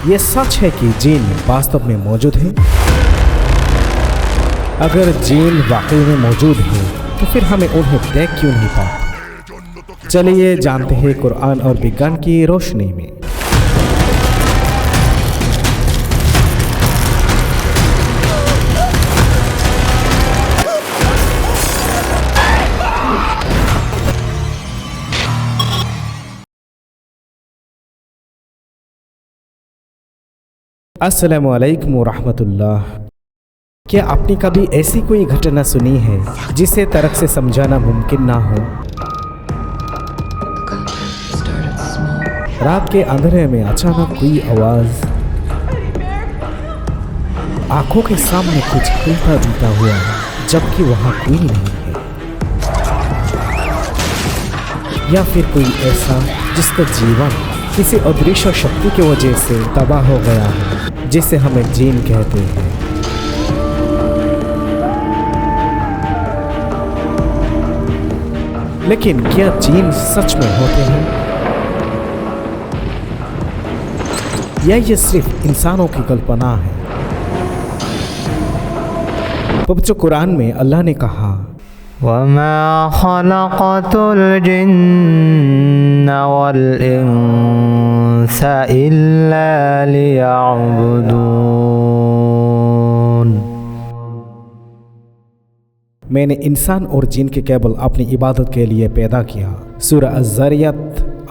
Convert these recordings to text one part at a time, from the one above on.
ये सच है कि जिन वास्तव में मौजूद है? अगर जिन वाकई में मौजूद है तो फिर हमें उन्हें देख क्यों नहीं पाते? चलिए जानते हैं कुरान और विज्ञान की रोशनी में। अस्सलामु अलैकुम वरहमतुल्लाह। क्या आपने कभी ऐसी कोई घटना सुनी है जिसे तर्क से समझाना मुमकिन ना हो? रात के अंधेरे में अचानक कोई आवाज़, आंखों के सामने कुछ हिलता जुलता हुआ जबकि वहाँ कोई नहीं है, या फिर कोई ऐसा जिसका जीवन किसी अदृश्य शक्ति की वजह से तबाह हो गया है, जिसे हमें जीन कहते हैं। लेकिन क्या जीन सच में होते हैं या ये सिर्फ इंसानों की कल्पना है? पवित्र कुरान में अल्लाह ने कहा, वमा खलक़तुल जिन्न वल इंस इल्ला लियअबुदून। मैंने इंसान और जिन के केवल अपनी इबादत के लिए पैदा किया। सूरह अज़-ज़ारियात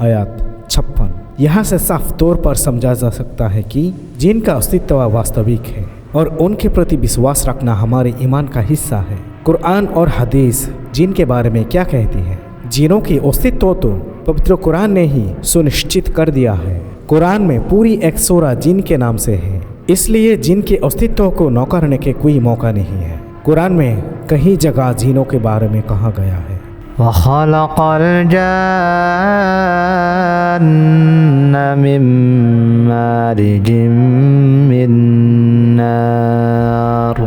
आयत 56। यहाँ से साफ तौर पर समझा जा सकता है कि जिन का अस्तित्व वास्तविक है और उनके प्रति विश्वास रखना हमारे ईमान का हिस्सा है। कुरान और हदीस जिन के बारे में क्या कहती है? जिनों की अस्तित्व तो पवित्र कुरान ने ही सुनिश्चित कर दिया है। कुरान में पूरी एक सूरा जिन के नाम से है, इसलिए जिन के अस्तित्व को नकारने के कोई मौका नहीं है। कुरान में कई जगह जिनों के बारे में कहा गया है, वख़लक़ल जन्न मिन मारिजिम मिन नार।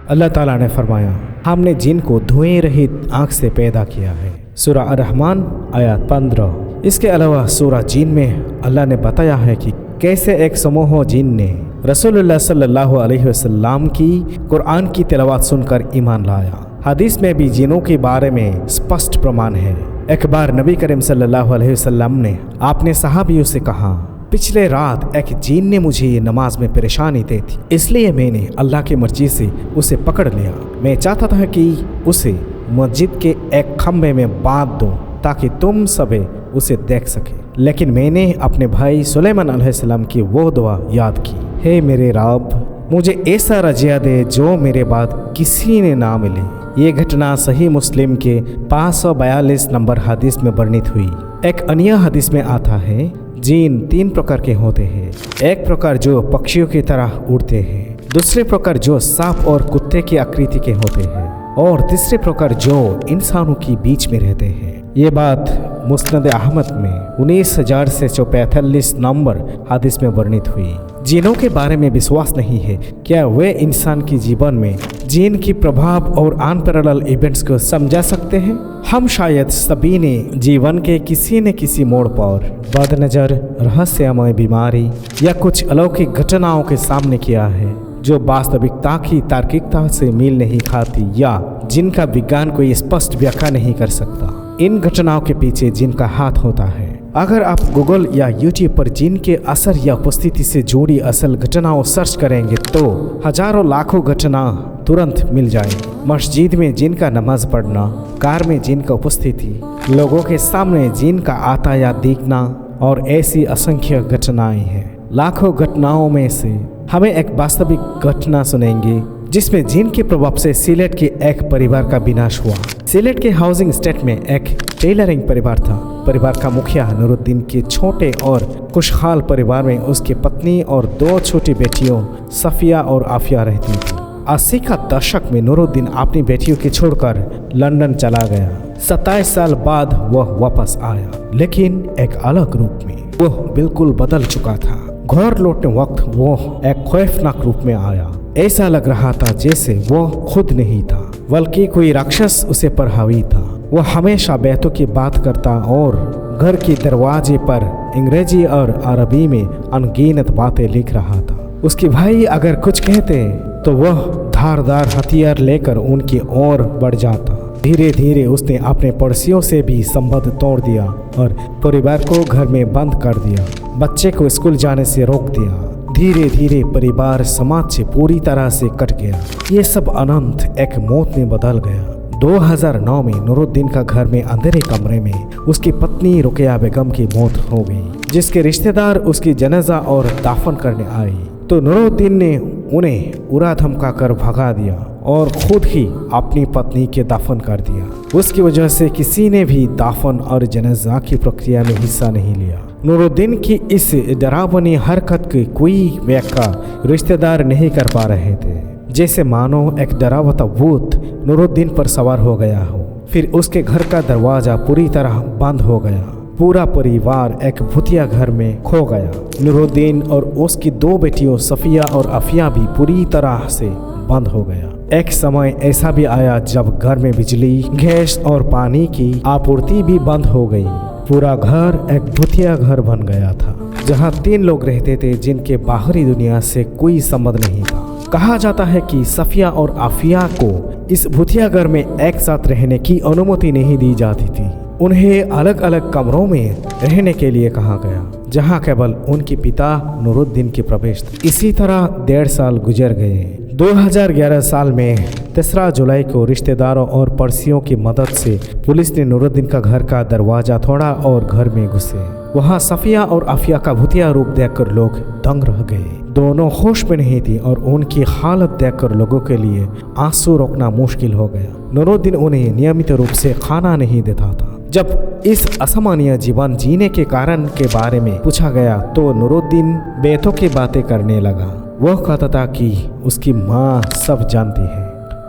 अल्लाह ताला ने फरमाया, हमने जिन को धुएं रहित आँख से पैदा किया है। सूरह अर-रहमान आयत 15। इसके अलावा सूरह जिन में अल्लाह ने बताया है कि कैसे एक समूह जिन ने रसूलुल्लाह सल्लल्लाहु अलैहि वसल्लम की कुरान की तिलावत सुनकर ईमान लाया। हदीस में भी जिनों के बारे में स्पष्ट प्रमाण है। एक बार नबी करीम सल्लल्लाहु अलैहि वसल्लम ने अपने सहाबियों से कहा, पिछले रात एक जिन ने मुझे नमाज में परेशानी दी थी, इसलिए मैंने अल्लाह की मर्जी से उसे पकड़ लिया। मैं चाहता था कि उसे मस्जिद के एक खम्भे में बांध दो ताकि तुम सभी उसे देख सके, लेकिन मैंने अपने भाई सुलेमान अलैहिस्सलाम की वो दुआ याद की, हे मेरे रब, मुझे ऐसा रजिया दे जो मेरे बाद किसी ने ना मिले। ये घटना सही मुस्लिम के 542 नंबर हदीस में वर्णित हुई। एक अन्य हदीस में आता है, जिन 3 प्रकार के होते हैं। एक प्रकार जो पक्षियों की तरह उड़ते हैं, दूसरे प्रकार जो सांप और कुत्ते की आकृति के होते हैं, और तीसरे प्रकार जो इंसानों के बीच में रहते हैं। ये बात मुस्नद अहमद में 19,445 नंबर हदीस में वर्णित हुई। जिनों के बारे में विश्वास नहीं है, क्या वे इंसान के जीवन में जिन की प्रभाव और अनपैरेलल इवेंट्स को समझा सकते हैं? हम शायद सभी ने जीवन के किसी न किसी मोड़ पर बदनजर, रहस्यमय बीमारी या कुछ अलौकिक घटनाओं के सामने किया है जो वास्तविकता की तार्किकता से मेल नहीं खाती या जिनका विज्ञान कोई स्पष्ट व्याख्या नहीं कर सकता। इन घटनाओं के पीछे जिनका हाथ होता है। अगर आप गूगल या यूट्यूब पर जिन के असर या उपस्थिति से जुड़ी असल घटनाओं सर्च करेंगे तो हजारों लाखों घटना तुरंत मिल जाएगी। मस्जिद में जिन का नमाज पढ़ना, कार में जिन का उपस्थिति, लोगों के सामने जिन का आता या दिखना, और ऐसी असंख्य घटनाएं हैं। लाखों घटनाओं में से हमें एक वास्तविक घटना सुनेंगे जिसमें जिन के प्रभाव से सिलेट के एक परिवार का विनाश हुआ। सिलेट के हाउसिंग स्टेट में एक टेलरिंग परिवार था। परिवार का मुखिया नूरुद्दीन के छोटे और खुशहाल परिवार में उसकी पत्नी और 2 छोटी बेटियों सफिया और आफिया रहती थी। 80 का दशक में नूरुद्दीन अपनी बेटियों को छोड़कर लंदन चला गया। 27 साल बाद वह वापस आया, लेकिन एक अलग रूप में। वह बिल्कुल बदल चुका था। घर लौटने वक्त वह एक खौफनाक रूप में आया। ऐसा लग रहा था जैसे वह खुद नहीं था, बल्कि कोई राक्षस उसे पर हावी था। वह हमेशा बैतों की बात करता और घर के दरवाजे पर अंग्रेजी और अरबी में अनगिनत बातें लिख रहा था। उसके भाई अगर कुछ कहते तो वह धारदार हथियार लेकर उनकी ओर बढ़ जाता। धीरे धीरे उसने अपने पड़ोसियों से भी संबंध तोड़ दिया और परिवार को घर में बंद कर दिया। बच्चे को स्कूल जाने से रोक दिया। धीरे धीरे परिवार समाज से पूरी तरह से कट गया। ये सब अनंत एक मौत में बदल गया। 2009 में नूरुद्दीन का घर में अंधेरे कमरे में उसकी पत्नी रुकैया बेगम की मौत हो गई, जिसके रिश्तेदार उसकी जनाजा और दाफन करने आए तो नूरुद्दीन ने उन्हें उड़ा धमका कर भगा दिया और खुद ही अपनी पत्नी के दाफन कर दिया। उसकी वजह से किसी ने भी दाफन और जनाजा की प्रक्रिया में हिस्सा नहीं लिया। नूरुद्दीन की इस डरावनी हरकत की कोई व्याख्या रिश्तेदार नहीं कर पा रहे थे, जैसे मानो एक डरावना भूत नूरुद्दीन पर सवार हो गया हो। फिर उसके घर का दरवाजा पूरी तरह बंद हो गया। पूरा परिवार एक भूतिया घर में खो गया। नूरुद्दीन और उसकी 2 बेटियों सफिया और अफिया भी पूरी तरह से बंद हो गया। एक समय ऐसा भी आया जब घर में बिजली, गैस और पानी की आपूर्ति भी बंद हो गई। पूरा घर एक भूतिया घर बन गया था, जहां 3 लोग रहते थे जिनके बाहरी दुनिया से कोई संबंध नहीं था। कहा जाता है कि सफिया और आफिया को इस भूतिया घर में एक साथ रहने की अनुमति नहीं दी जाती थी। उन्हें अलग अलग कमरों में रहने के लिए कहा गया, जहां केवल उनके पिता नूरुद्दीन के प्रवेश थे। इसी तरह 1.5 साल गुजर गए। 2011 साल में 3 जुलाई को रिश्तेदारों और पड़ोसियों की मदद से पुलिस ने नूरुद्दीन का घर का दरवाजा तोड़ा और घर में घुसे। वहां सफिया और आफिया का भूतिया रूप देखकर लोग दंग रह गए। दोनों होश में नहीं थी और उनकी हालत देखकर लोगों के लिए आंसू रोकना मुश्किल हो गया। नूरुद्दीन उन्हें नियमित रूप से खाना नहीं देता था। जब इस असामान्य जीवन जीने के कारण के बारे में पूछा गया तो नूरुद्दीन बेतों की बातें करने लगा। वह कहता था कि उसकी माँ सब जानती है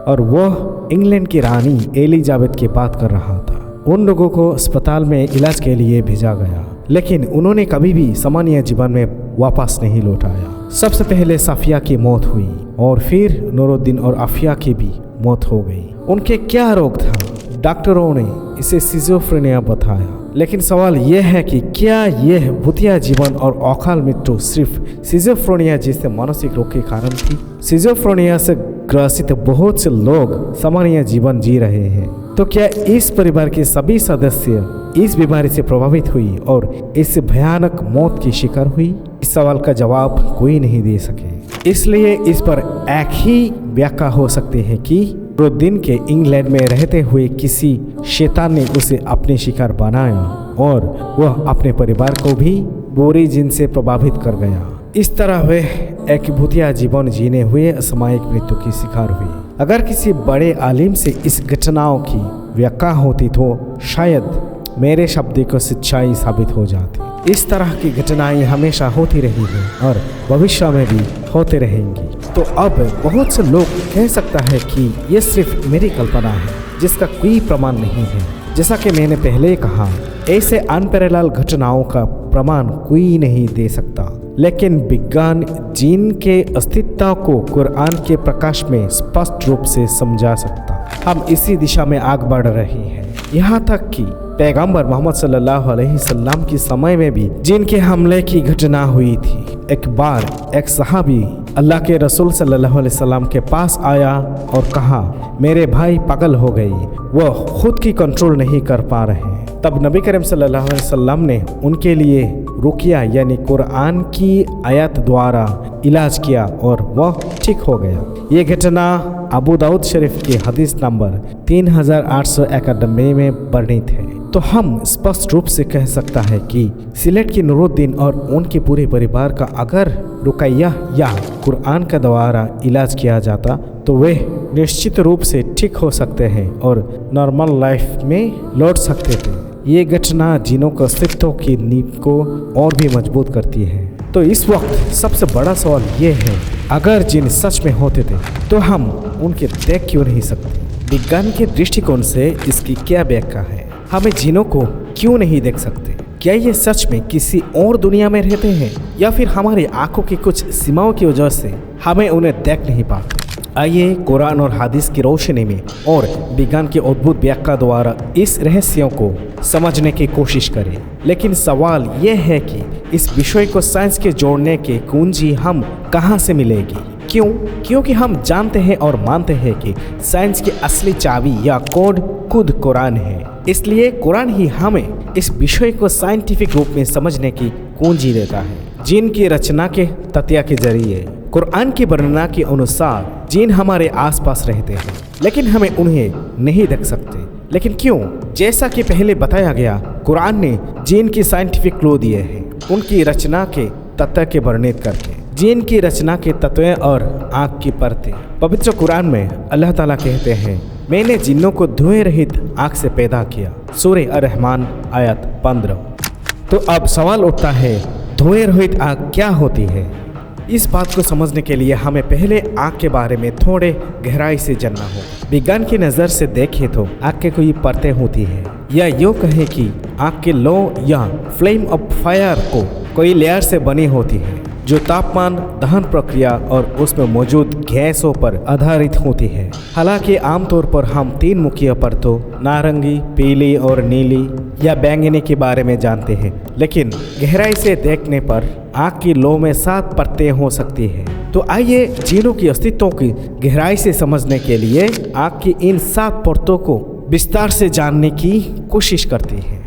और वह इंग्लैंड की रानी एलिजाबेथ की बात कर रहा था। उन लोगों को अस्पताल में इलाज के लिए भेजा गया, लेकिन उन्होंने कभी भी सामान्य जीवन में वापस नहीं लौटाया। सबसे पहले सफिया की मौत हुई और फिर नूरुद्दीन और आफिया की भी मौत हो गई। उनके क्या रोग था? डॉक्टरों ने इसे सिजोफ्रेनिया बताया, लेकिन सवाल यह है कि क्या यह भूतिया जीवन और अकाल मृत्यु सिर्फ सिजोफ्रेनिया जैसे मानसिक रोग के कारण थी? सिजोफ्रेनिया से ग्रसित बहुत से लोग सामान्य जीवन जी रहे हैं, तो क्या इस परिवार के सभी सदस्य इस बीमारी से प्रभावित हुई और इस भयानक मौत की शिकार हुई? इस सवाल का जवाब कोई नहीं दे सके। इसलिए इस पर एक ही व्याख्या हो सकती है कि नूरुद्दीन के इंग्लैंड में रहते हुए किसी शैतान ने उसे अपने शिकार बनाया और वह अपने परिवार को भी बुरी जिन से प्रभावित कर गया। इस तरह वह एक भूतिया जीवन जीने हुए असामयिक मृत्यु की शिकार हुई। अगर किसी बड़े आलिम से इस घटनाओं की व्याख्या होती तो शायद मेरे शब्द को सच्चाई साबित हो जाती। इस तरह की घटनाएं हमेशा होती रही हैं और भविष्य में भी होते रहेंगी। तो अब बहुत से लोग कह सकता है कि यह सिर्फ मेरी कल्पना है जिसका कोई प्रमाण नहीं है। जैसा कि मैंने पहले कहा, ऐसे अनपैरेलल घटनाओं का प्रमाण कोई नहीं दे सकता, लेकिन विज्ञान जिन के अस्तित्व को कुरान के प्रकाश में स्पष्ट रूप से समझा सकता। हम इसी दिशा में आगे बढ़ रहे हैं, यहाँ तक कि पैगंबर मोहम्मद सल्लल्लाहु अलैहि वसल्लम के समय में भी जिनके हमले की घटना हुई थी। एक बार एक सहाबी अल्लाह के रसूल सल्लल्लाहु अलैहि वसल्लम के पास आया और कहा, मेरे भाई पागल हो गई, वह खुद की कंट्रोल नहीं कर पा रहे। तब नबी करीम सल्लल्लाहु अलैहि वसल्लम ने उनके लिए रुकिया यानी कुरान की आयत द्वारा इलाज किया और वह ठीक हो गया। ये घटना अबू दाऊद शरीफ के हदीस नंबर 3891 में वर्णित है। तो हम स्पष्ट रूप से कह सकता है कि सिलेट की नूरुद्दीन और उनके पूरे परिवार का अगर रुकैया या कुरान के द्वारा इलाज किया जाता तो वे निश्चित रूप से ठीक हो सकते हैं और नॉर्मल लाइफ में लौट सकते थे। ये घटना जिनों के अस्तित्व की नींव को और भी मजबूत करती है। तो इस वक्त सबसे बड़ा सवाल ये है, अगर जिन सच में होते थे तो हम उनके देख क्यों नहीं सकते? विज्ञान के दृष्टिकोण से इसकी क्या व्याख्या है? हमें जिनों को क्यों नहीं देख सकते? क्या ये सच में किसी और दुनिया में रहते हैं या फिर हमारी आंखों की कुछ सीमाओं की वजह से हमें उन्हें देख नहीं पाते? आइए कुरान और हदीस की रोशनी में और विज्ञान की अद्भुत व्याख्या द्वारा इस रहस्यों को समझने की कोशिश करें। लेकिन सवाल यह है कि इस विषय को साइंस के जोड़ने की कुंजी हम कहाँ से मिलेगी? क्यों? क्योंकि हम जानते हैं और मानते हैं कि साइंस की असली चाबी या कोड खुद कुरान है। इसलिए कुरान ही हमें इस विषय को साइंटिफिक रूप में समझने की कुंजी देता है। जिन की रचना के तथ्य के जरिए कुरान की वर्णना के अनुसार जिन हमारे आसपास रहते हैं, लेकिन हमें उन्हें नहीं देख सकते। लेकिन क्यों? जैसा कि पहले बताया गया, कुरान ने जिन की साइंटिफिक क्लू दिए हैं उनकी रचना के तथ्य के वर्णित करके। जिन की रचना के तत्व और आँख की परतें। पवित्र कुरान में अल्लाह ताला कहते हैं, मैंने जिन्नों को धुएं रहित आँख से पैदा किया। सूरह अर-रहमान आयत 15। तो अब सवाल उठता है, धुएं रहित आँख क्या होती है? इस बात को समझने के लिए हमें पहले आँख के बारे में थोड़े गहराई से जानना होगा। विज्ञान की नज़र से देखें तो आँख के कोई परतें होती है, या यूँ कहें कि आँख के लो या फ्लेम ऑफ फायर को कोई लेयर से बनी होती है जो तापमान, दहन प्रक्रिया और उसमें मौजूद गैसों पर आधारित होती है। हालांकि आमतौर पर हम 3 मुख्य परतों नारंगी, पीली और नीली या बैंगनी के बारे में जानते हैं, लेकिन गहराई से देखने पर आँख की लो में 7 परतें हो सकती हैं। तो आइए जिनों की अस्तित्व की गहराई से समझने के लिए आँख की इन 7 परतों को विस्तार से जानने की कोशिश करते हैं।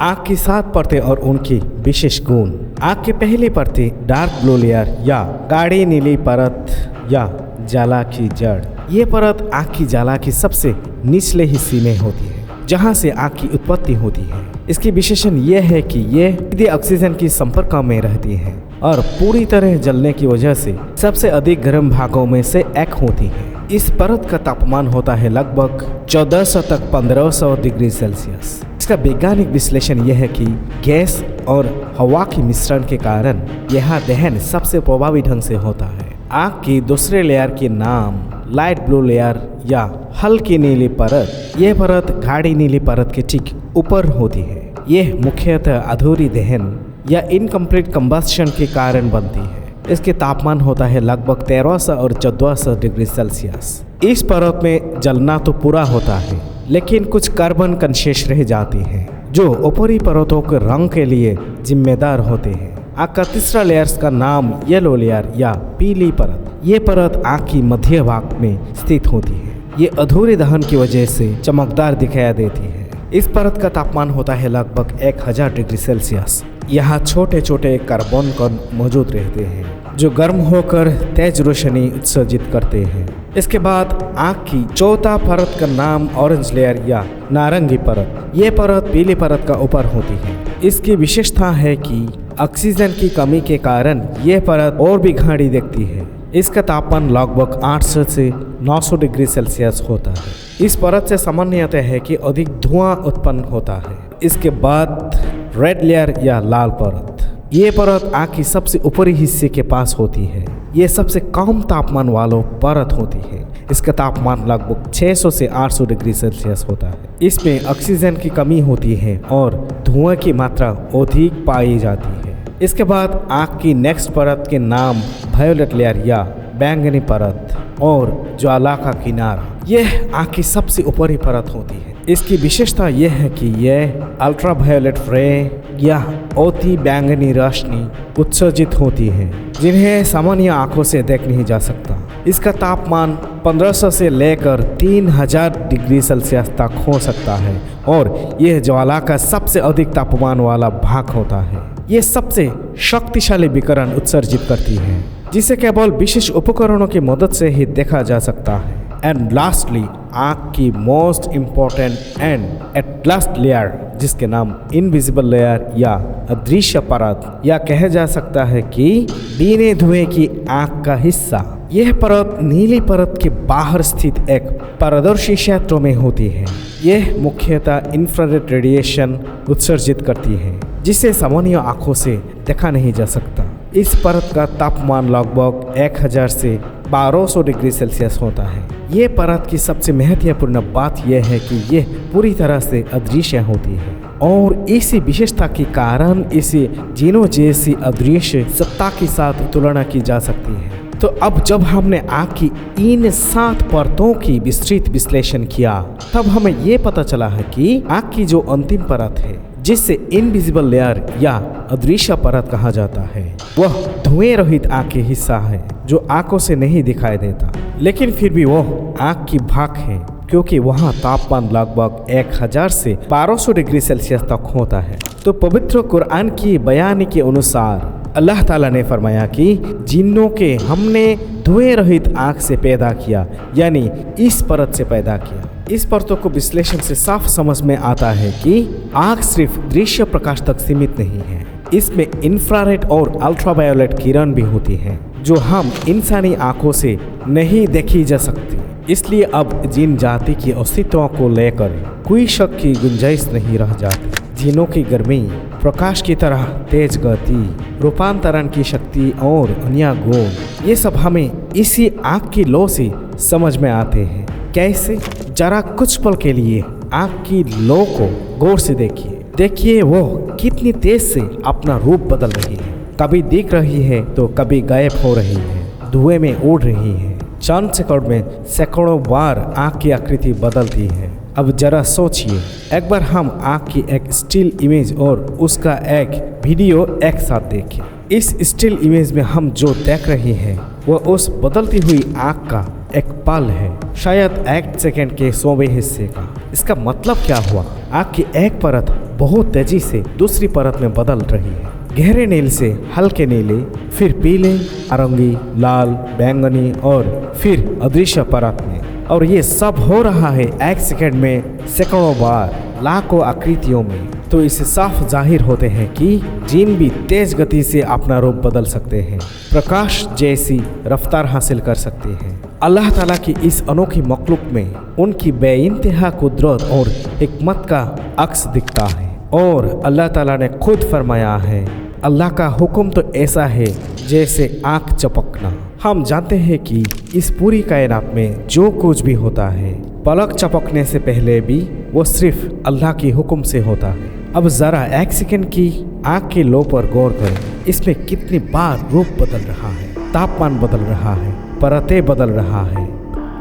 आँख की 7 परतें और उनकी विशेष गुण। आँख की पहली परतें डार्क ब्लू लेयर या गाढ़ी नीली परत या जाला की जड़। ये परत आँख की जाला की सबसे निचले हिस्से में होती है, जहाँ से आँख की उत्पत्ति होती है। इसकी विशेषण यह है कि ये सीधे ऑक्सीजन की संपर्क में रहती है और पूरी तरह जलने की वजह से सबसे अधिक गर्म भागों में से एक होती है। इस परत का तापमान होता है लगभग 1400 तक 1500 डिग्री सेल्सियस। इसका वैज्ञानिक विश्लेषण यह है कि गैस और हवा के मिश्रण के कारण यह दहन सबसे प्रभावी ढंग से होता है। आँख की दूसरे लेयर के नाम लाइट ब्लू लेयर या हल्की नीली परत। यह परत गाढ़ी नीली परत के ठीक ऊपर होती है। यह मुख्यतः अधूरी दहन या इनकम्प्लीट कंबस्शन के कारण बनती है। इसके तापमान होता है लगभग 1300 और 1400 डिग्री सेल्सियस। इस परत में जलना तो पूरा होता है, लेकिन कुछ कार्बन कंशेष रह जाती हैं जो ऊपरी परतों के रंग के लिए जिम्मेदार होते हैं। आँख का तीसरा लेयर का नाम येलो लेयर या पीली परत। ये परत आँख की मध्य भाग में स्थित होती है। ये अधूरे दहन की वजह से चमकदार दिखाई देती है। इस परत का तापमान होता है लगभग 1000 डिग्री सेल्सियस। यहाँ छोटे छोटे कार्बन कण मौजूद रहते हैं जो गर्म होकर तेज रोशनी उत्सर्जित करते हैं। इसके बाद आँख की चौथा परत का नाम ऑरेंज लेयर या नारंगी परत। ये परत पीली परत का ऊपर होती है। इसकी विशेषता है कि ऑक्सीजन की कमी के कारण यह परत और भी गाढ़ी दिखती है। इसका तापमान लगभग 800 से 900 डिग्री सेल्सियस होता है। इस परत से सामान्यतः है कि अधिक धुआं उत्पन्न होता है। इसके बाद रेड लेयर या लाल परत। ये परत आँख की सबसे ऊपरी हिस्से के पास होती है। ये सबसे कम तापमान वालों परत होती है। इसका तापमान लगभग 600 से 800 डिग्री सेल्सियस होता है। इसमें ऑक्सीजन की कमी होती है और धुआं की मात्रा अधिक पाई जाती है। इसके बाद आँख की नेक्स्ट परत के नाम वायोलेट लेयर या बैंगनी परत और ज्वाला का किनारा। यह आँख की सबसे ऊपरी परत होती है। इसकी विशेषता यह है कि यह अल्ट्रा वायोलेट रे या अति बैंगनी रोशनी उत्सर्जित होती है, जिन्हें सामान्य आँखों से देख नहीं जा सकता। इसका तापमान 1500 से लेकर 3000 डिग्री सेल्सियस तक हो सकता है और यह ज्वाला का सबसे अधिक तापमान वाला भाग होता है। यह सबसे शक्तिशाली विकिरण उत्सर्जित करती है, जिसे केवल विशेष उपकरणों की मदद से ही देखा जा सकता है। एंड लास्टली आँख की most important and at last layer, जिसके नाम इनविजिबल लेयर या अदृश्य परत या कहा जा सकता है कि बिना धुएं की आँख का हिस्सा। यह परत नीली परत के बाहर स्थित एक पारदर्शी क्षेत्र में होती है। यह मुख्यतः इंफ्रारेड रेडिएशन उत्सर्जित करती है, जिसे सामान्य आँखों से देखा नहीं जा सकता। इस परत का तापमान लगभग 1000 से 1200 डिग्री सेल्सियस होता है। ये परत की सबसे महत्वपूर्ण बात यह है कि यह पूरी तरह से अदृश्य होती है और इसी विशेषता के कारण इसे जिनों जैसी अदृश्य सत्ता के साथ तुलना की जा सकती है। तो अब जब हमने आँख की इन 7 परतों की विस्तृत विश्लेषण किया, तब हमें ये पता चला है कि आँख की जो अंतिम परत है, जिससे इनविजिबल लेयर या अदृश्य परत कहा जाता है, वह धुएं रहित आँख की हिस्सा है जो आंखों से नहीं दिखाई देता, लेकिन फिर भी वह आँख की भाग है, क्योंकि वहाँ तापमान लगभग 1000 से 1200 डिग्री सेल्सियस तक होता है। तो पवित्र कुरान की बयानी के अनुसार अल्लाह ताला ने फरमाया कि जिन्नों के हमने धुएं रहित आँख से पैदा किया, यानी इस परत से पैदा किया। इस परतों को विश्लेषण से साफ समझ में आता है कि आँख सिर्फ दृश्य प्रकाश तक सीमित नहीं है, इसमें इंफ्रारेड और अल्ट्रावायोलेट किरण भी होती है जो हम इंसानी आँखों से नहीं देखी जा सकती। इसलिए अब जिन जाति की अस्तित्व को लेकर कोई शक की गुंजाइश नहीं रह जाती। जिनों की गर्मी, प्रकाश की तरह तेज गति, रूपांतरण की शक्ति और अन्य गुण, ये सब हमें इसी आँख की लौ से समझ में आते हैं। कैसे? जरा कुछ पल के लिए आँख की लौ को गौर से देखिए वो कितनी तेज से अपना रूप बदल रही है। कभी दिख रही है तो कभी गायब हो रही है, धुएं में उड़ रही है। चंद सेकंड में सैकड़ों बार आँख की आकृति बदलती है। अब जरा सोचिए, एक बार हम आँख की एक स्टिल इमेज और उसका एक वीडियो एक साथ देखें। इस स्टिल इमेज में हम जो देख रहे हैं वह उस बदलती हुई आँख का एक पल है, शायद 1 सेकंड के 100वें हिस्से का। इसका मतलब क्या हुआ? आँख की एक परत बहुत तेजी से दूसरी परत में बदल रही है, गहरे नील से हल्के नीले, फिर पीले, नारंगी, लाल, बैंगनी और फिर अदृश्य परत में। और ये सब हो रहा है 1 सेकंड में सैकड़ों बार, लाखों आकृतियों में। तो इससे साफ जाहिर होते हैं कि जिन भी तेज गति से अपना रूप बदल सकते हैं, प्रकाश जैसी रफ्तार हासिल कर सकते हैं। अल्लाह ताला की इस अनोखी मखलूक में उनकी बेइंतहा कुदरत और हिकमत का अक्स दिखता है। और अल्लाह ताला ने खुद फरमाया है, अल्लाह का हुक्म तो ऐसा है जैसे आँख चपकना। हम जानते हैं कि इस पूरी कायनात में जो कुछ भी होता है, पलक चपकने से पहले भी वो सिर्फ अल्लाह के हुक्म से होता है। अब ज़रा 1 सेकंड की आँख के लो पर गौर करें, इसमें कितनी बार रूप बदल रहा है, तापमान बदल रहा है, परतें बदल रहा है,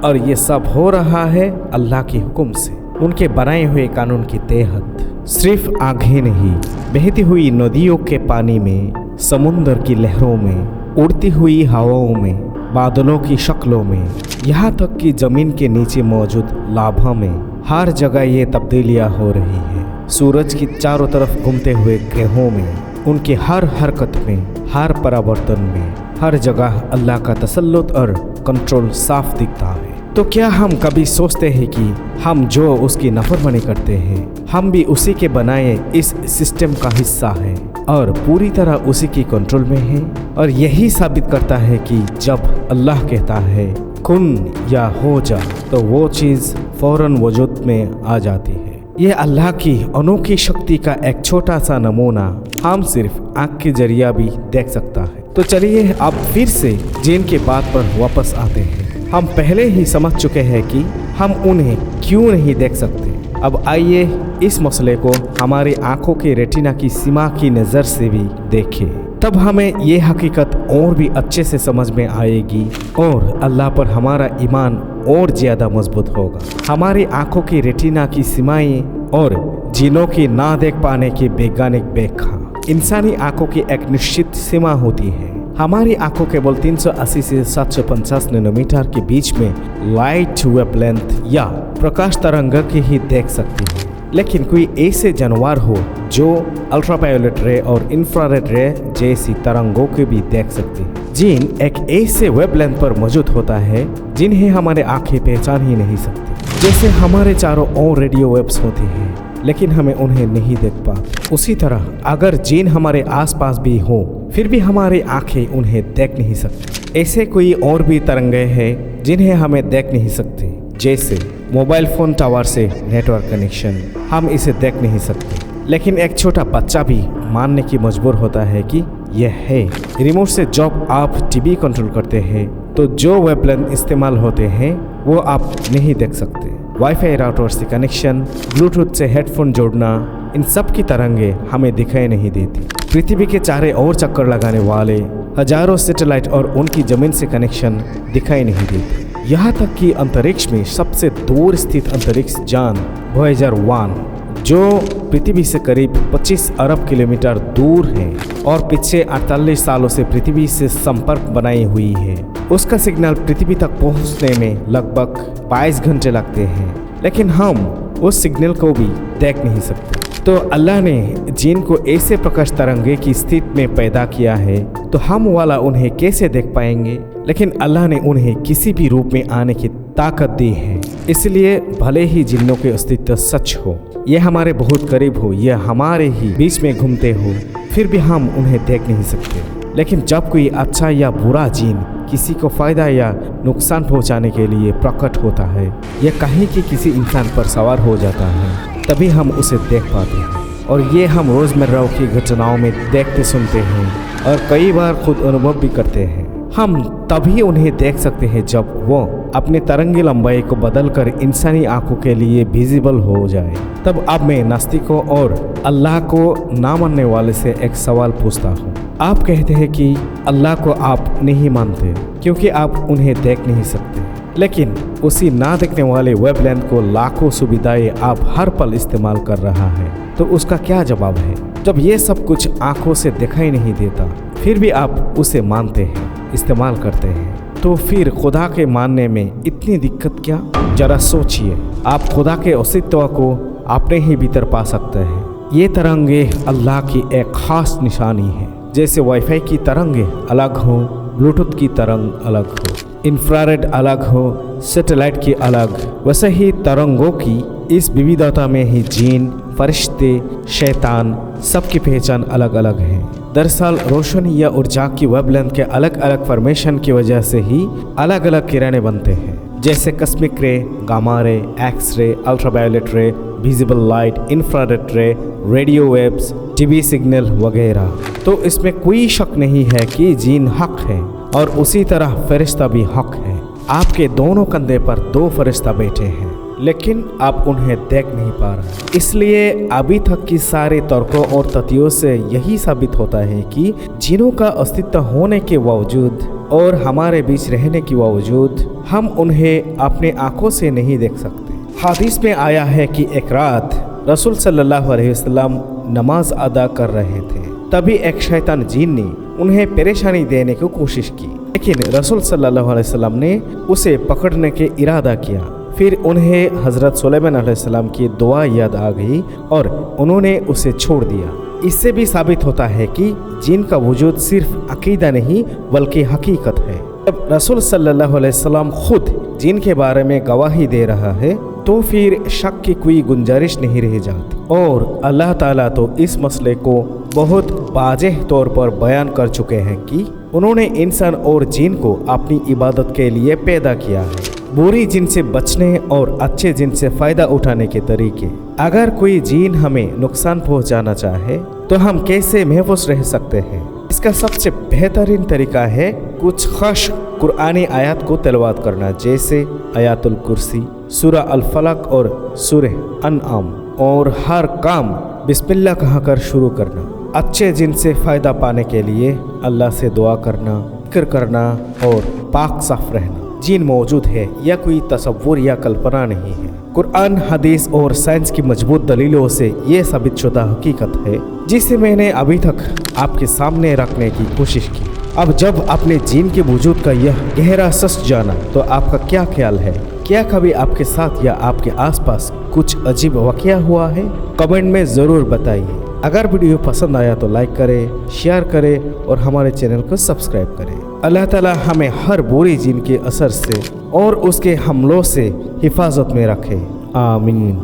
और ये सब हो रहा है अल्लाह के हुक्म से, उनके बनाए हुए कानून के तहत। सिर्फ आँखें नहीं, बहती हुई नदियों के पानी में, समुंदर की लहरों में, उड़ती हुई हवाओं में, बादलों की शक्लों में, यहाँ तक कि ज़मीन के नीचे मौजूद लाभा में, हर जगह ये तब्दीलियाँ हो रही हैं। सूरज की चारों तरफ घूमते हुए ग्रहों में, उनके हर हरकत में, हर परावर्तन में, हर जगह अल्लाह का तसल्लुत और कंट्रोल साफ दिखता है। तो क्या हम कभी सोचते हैं कि हम जो उसकी नफरमानी करते हैं, हम भी उसी के बनाए इस सिस्टम का हिस्सा हैं और पूरी तरह उसी की कंट्रोल में हैं? और यही साबित करता है कि जब अल्लाह कहता है कुन या हो जा, तो वो चीज़ फौरन वजूद में आ जाती है। ये अल्लाह की अनोखी शक्ति का एक छोटा सा नमूना हम सिर्फ आँख के जरिया भी देख सकता है। तो चलिए अब फिर से जिन के बात पर वापस आते हैं। हम पहले ही समझ चुके हैं कि हम उन्हें क्यों नहीं देख सकते। अब आइए इस मसले को हमारी आँखों के रेटिना की सीमा की नज़र से भी देखें, तब हमें ये हकीकत और भी अच्छे से समझ में आएगी और अल्लाह पर हमारा ईमान और ज़्यादा मजबूत होगा। हमारी आँखों की रेटिना की सीमाएं और जिनों की ना देख पाने की वैज्ञानिक व्याख्या। इंसानी आँखों की एक निश्चित सीमा होती है। हमारी आंखों केवल 380 से 750 नैनोमीटर के बीच में लाइट वेवलेंथ या प्रकाश तरंग की ही देख सकती है। लेकिन कोई ऐसे जानवर हो जो अल्ट्रावायोलेट रे और इंफ्रारेड रे जैसी तरंगों को भी देख सकती है, जिन एक ऐसे वेवलेंथ पर मौजूद होता है जिन्हें हमारे आंखें पहचान ही नहीं सकती। जैसे हमारे चारों ओर रेडियो वेव्स होती हैं, लेकिन हमें उन्हें नहीं देख पाते। उसी तरह अगर जिन हमारे आसपास भी हो, फिर भी हमारी आंखें उन्हें देख नहीं सकती। ऐसे कोई और भी तरंगें हैं जिन्हें हमें देख नहीं सकते, जैसे मोबाइल फ़ोन टावर से नेटवर्क कनेक्शन, हम इसे देख नहीं सकते। लेकिन एक छोटा बच्चा भी मानने की मजबूर होता है कि यह है। रिमोट से जब आप टीवी कंट्रोल करते हैं तो जो वेवलेंथ इस्तेमाल होते हैं वो आप नहीं देख सकते। वाईफाई राउटर से कनेक्शन, ब्लूटूथ से हेडफोन जोड़ना, इन सब की तरंगे हमें दिखाई नहीं देती। पृथ्वी के चारों ओर चक्कर लगाने वाले हजारों सैटेलाइट और उनकी जमीन से कनेक्शन दिखाई नहीं देते। यहाँ तक कि अंतरिक्ष में सबसे दूर स्थित अंतरिक्ष यान वॉयेजर 1 जो पृथ्वी से करीब 25 अरब किलोमीटर दूर है और पिछले 48 सालों से पृथ्वी से संपर्क बनाई हुई है, उसका सिग्नल पृथ्वी तक पहुंचने में लगभग 22 घंटे लगते हैं, लेकिन हम उस सिग्नल को भी देख नहीं सकते। तो अल्लाह ने जिन को ऐसे प्रकाश तरंगे की स्थिति में पैदा किया है, तो हम वाला उन्हें कैसे देख पाएंगे? लेकिन अल्लाह ने उन्हें किसी भी रूप में आने की ताकत दी है। इसलिए भले ही जिन्नों के अस्तित्व सच हो, ये हमारे बहुत करीब हो, ये हमारे ही बीच में घूमते हो, फिर भी हम उन्हें देख नहीं सकते। लेकिन जब कोई अच्छा या बुरा जिन किसी को फायदा या नुकसान पहुंचाने के लिए प्रकट होता है या कहीं कि किसी इंसान पर सवार हो जाता है, तभी हम उसे देख पाते हैं। और ये हम रोज़मर्रा की घटनाओं में देखते सुनते हैं और कई बार खुद अनुभव भी करते हैं। हम तभी उन्हें देख सकते हैं जब वो अपने तरंगी लंबाई को बदलकर इंसानी आंखों के लिए विजिबल हो जाए। तब अब मैं नास्तिकों और अल्लाह को ना मानने वाले से एक सवाल पूछता हूँ। आप कहते हैं कि अल्लाह को आप नहीं मानते क्योंकि आप उन्हें देख नहीं सकते, लेकिन उसी ना देखने वाले वेवलेंथ को लाखों सुविधाएं आप हर पल इस्तेमाल कर रहा है, तो उसका क्या जवाब है? जब ये सब कुछ आंखों से दिखाई नहीं देता, फिर भी आप उसे मानते हैं, इस्तेमाल करते हैं, तो फिर खुदा के मानने में इतनी दिक्कत क्या? जरा सोचिए, आप खुदा के अस्तित्व को अपने ही भीतर पा सकते हैं। ये तरंगे अल्लाह की एक खास निशानी है। जैसे वाईफाई की तरंगे अलग हो, ब्लूटूथ की तरंग अलग हो, इंफ्रारेड अलग हो, सैटेलाइट की अलग, वैसे ही तरंगों की इस विविधता में ही जीन, फरिश्ते, शैतान सबकी पहचान अलग अलग है। दरअसल रोशनी या ऊर्जा की वेवलेंथ के अलग अलग फॉर्मेशन की वजह से ही अलग अलग किरणें बनते हैं, जैसे कस्मिक रे, gamma ray, X ray, ultraviolet रे, विजिबल लाइट, इंफ्रारेड रे, रेडियो वेव्स, टीवी सिग्नल वगैरह। तो इसमें कोई शक नहीं है कि जीन हक है और उसी तरह फरिश्ता भी हक है। आपके दोनों कंधे पर 2 फरिश्ता बैठे हैं, लेकिन आप उन्हें देख नहीं पा रहे। इसलिए अभी तक की सारे तर्कों और तथ्यों से यही साबित होता है कि जिनों का अस्तित्व होने के बावजूद और हमारे बीच रहने के बावजूद हम उन्हें अपने आंखों से नहीं देख सकते। हदीस में आया है कि एक रात रसूल सल्लल्लाहु अलैहि वसल्लम नमाज अदा कर रहे थे, तभी एक शैतान जीन ने उन्हें परेशानी देने की कोशिश की, लेकिन रसूल सल्लल्लाहु अलैहि वसल्लम ने उसे पकड़ने के इरादा किया। फिर उन्हें हज़रत सुलेमान अलैहिस्सलाम की दुआ याद आ गई और उन्होंने उसे छोड़ दिया। इससे भी साबित होता है कि जिन का वजूद सिर्फ अकीदा नहीं बल्कि हकीकत है। जब रसूल सल्लल्लाहु अलैहि वसल्लम खुद जिन के बारे में गवाही दे रहा है, तो फिर शक की कोई गुंजाइश नहीं रह जाती। और अल्लाह ताला तो इस मसले को बहुत वाज़ेह तौर पर बयान कर चुके हैं कि उन्होंने इंसान और जिन को अपनी इबादत के लिए पैदा किया है। बुरी जिन से बचने और अच्छे जिन से फ़ायदा उठाने के तरीके। अगर कोई जिन हमें नुकसान पहुंचाना चाहे तो हम कैसे महफूज रह सकते हैं? इसका सबसे बेहतरीन तरीका है कुछ खास कुरानी आयत को तिलावत करना, जैसे आयतुल कुर्सी, सूरह अल फलक और सूरह अनआम, और हर काम बिस्मिल्लाह कहकर शुरू करना। अच्छे जिन से फ़ायदा पाने के लिए अल्लाह से दुआ करना, जिक्र करना और पाक साफ रहना। जिन मौजूद है यह कोई तसव्वुर या कल्पना नहीं है। कुरान, हदीस और साइंस की मजबूत दलीलों से ये साबित शुदा हकीकत है, जिसे मैंने अभी तक आपके सामने रखने की कोशिश की। अब जब अपने जिन के वजूद का यह गहरा सच जाना, तो आपका क्या ख्याल है? क्या कभी आपके साथ या आपके आसपास कुछ अजीब वाक़या हुआ है? कमेंट में ज़रूर बताइए। अगर वीडियो पसंद आया तो लाइक करें, शेयर करें और हमारे चैनल को सब्सक्राइब करें। अल्लाह ताला हमें हर बुरी जिन के असर से और उसके हमलों से हिफाजत में रखे। आमीन।